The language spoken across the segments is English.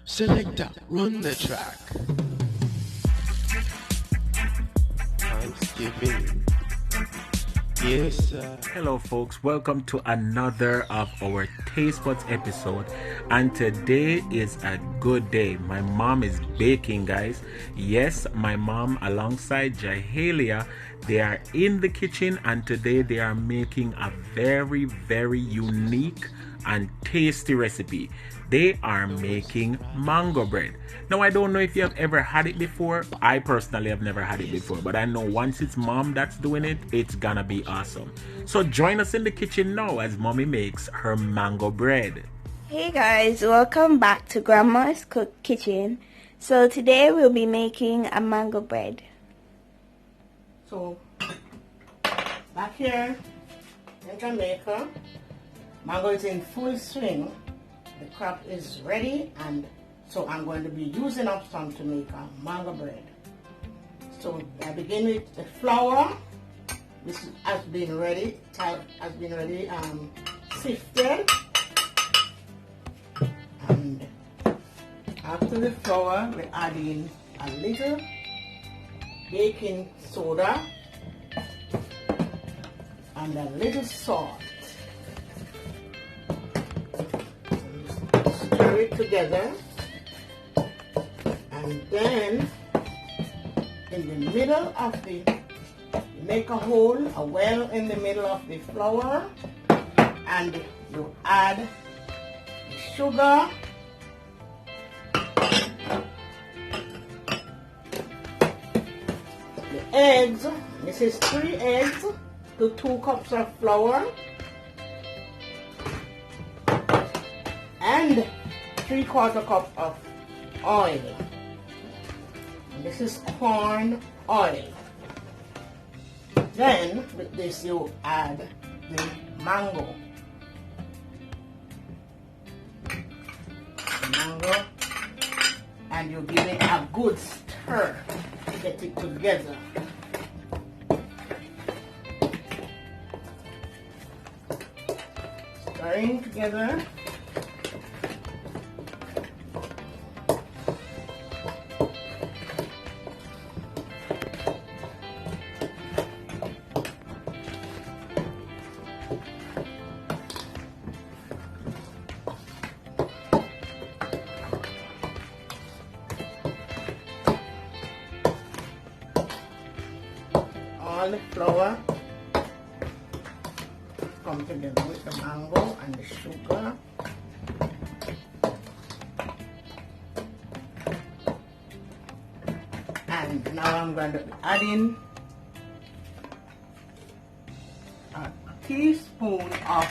Selector, run the track. Thanksgiving. Yes, sir. Hello, folks. Welcome to another of our Taste Buds episode. And today is a good day. My mom is baking, guys. Yes, my mom, alongside Jahalia, they are in the kitchen, and today they are making a very, very unique and tasty recipe. They are making mango bread. Now, I don't know if you have ever had it before. I personally have never had it before, but I know once it's mom that's doing it, it's gonna be awesome. So join us in the kitchen now as mommy makes her mango bread. Hey guys, welcome back to Grandma's Kitchen. So today we'll be making a mango bread. So, back here in Jamaica, mango is in full swing. The crop is ready, and so I'm going to be using up some to make a mango bread. So I begin with the flour. This has been ready, sifted. And after the flour, we add in a little baking soda and a little salt. Stir it together, and then in the middle of the, make a hole, a well in the middle of the flour, and you add sugar, the eggs. This is 3 eggs to 2 cups of flour, and 3/4 cup of oil. And this is corn oil. Then with this you add the mango. And you give it a good stir to get it together. Stirring together. All the flour come together with the mango and the sugar. And now I'm going to be adding a teaspoon of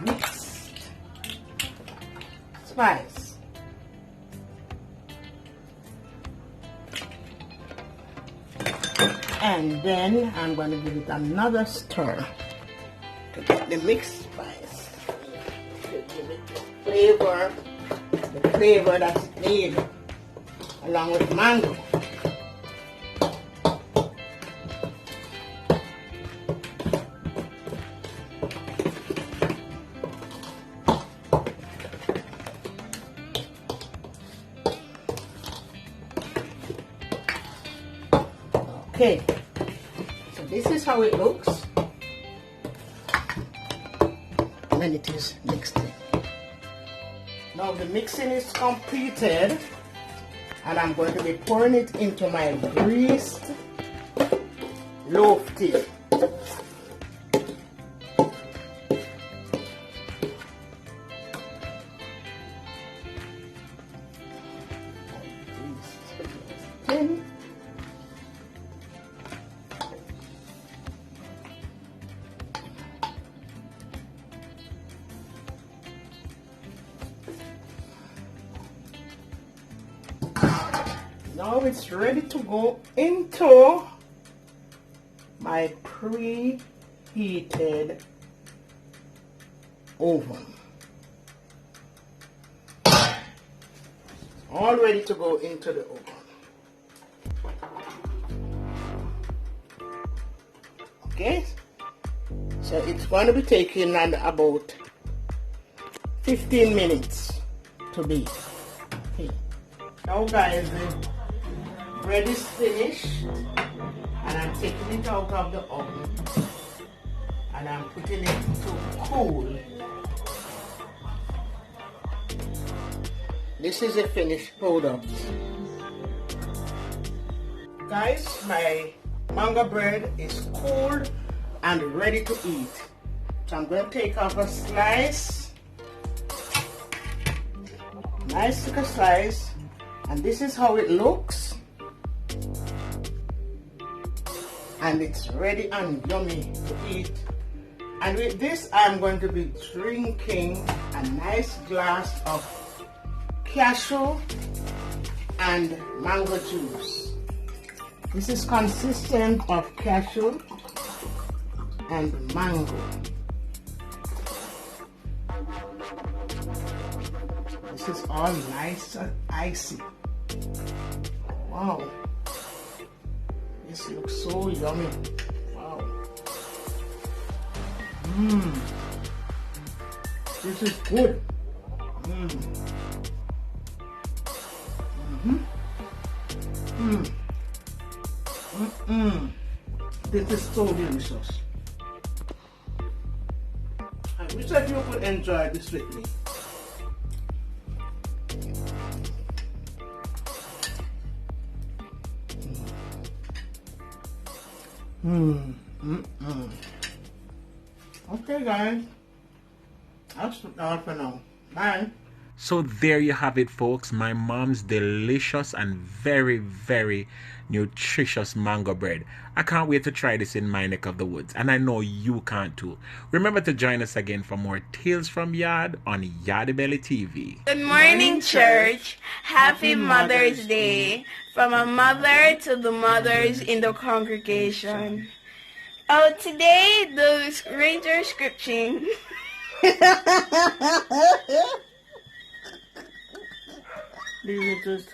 mixed spice. And then I'm going to give it another stir to get the mixed spice, to give it the flavor that it needs, along with mango. Okay, so this is how it looks when it is mixed in. Now the mixing is completed, and I'm going to be pouring it into my greased loaf tin. Now it's ready to go into my preheated oven. All ready to go into the oven. Okay, so it's going to be taking about 15 minutes to bake. Okay. Now guys, the bread is finished and I'm taking it out of the oven and I'm putting it to cool. This is a finished product. Guys, my mango bread is cooled and ready to eat. So I'm going to take off a slice. Nice thick slice. And this is how it looks. And it's ready and yummy to eat. And with this, I'm going to be drinking a nice glass of cashew and mango juice. This is consistent of cashew and mango. This is all nice and icy. Wow. This looks so yummy. Wow. This is good. This is so delicious. I wish that you could enjoy this with me. Okay guys, that's all for now. Bye. So there you have it, folks. My mom's delicious and very, very nutritious mango bread. I can't wait to try this in my neck of the woods, and I know you can't too. Remember to join us again for more Tales from Yard on Yardie Belly TV. Good morning, church. Happy Mother's Day. From a mother to the mothers in the congregation. Oh, today the ranger scripting. These are just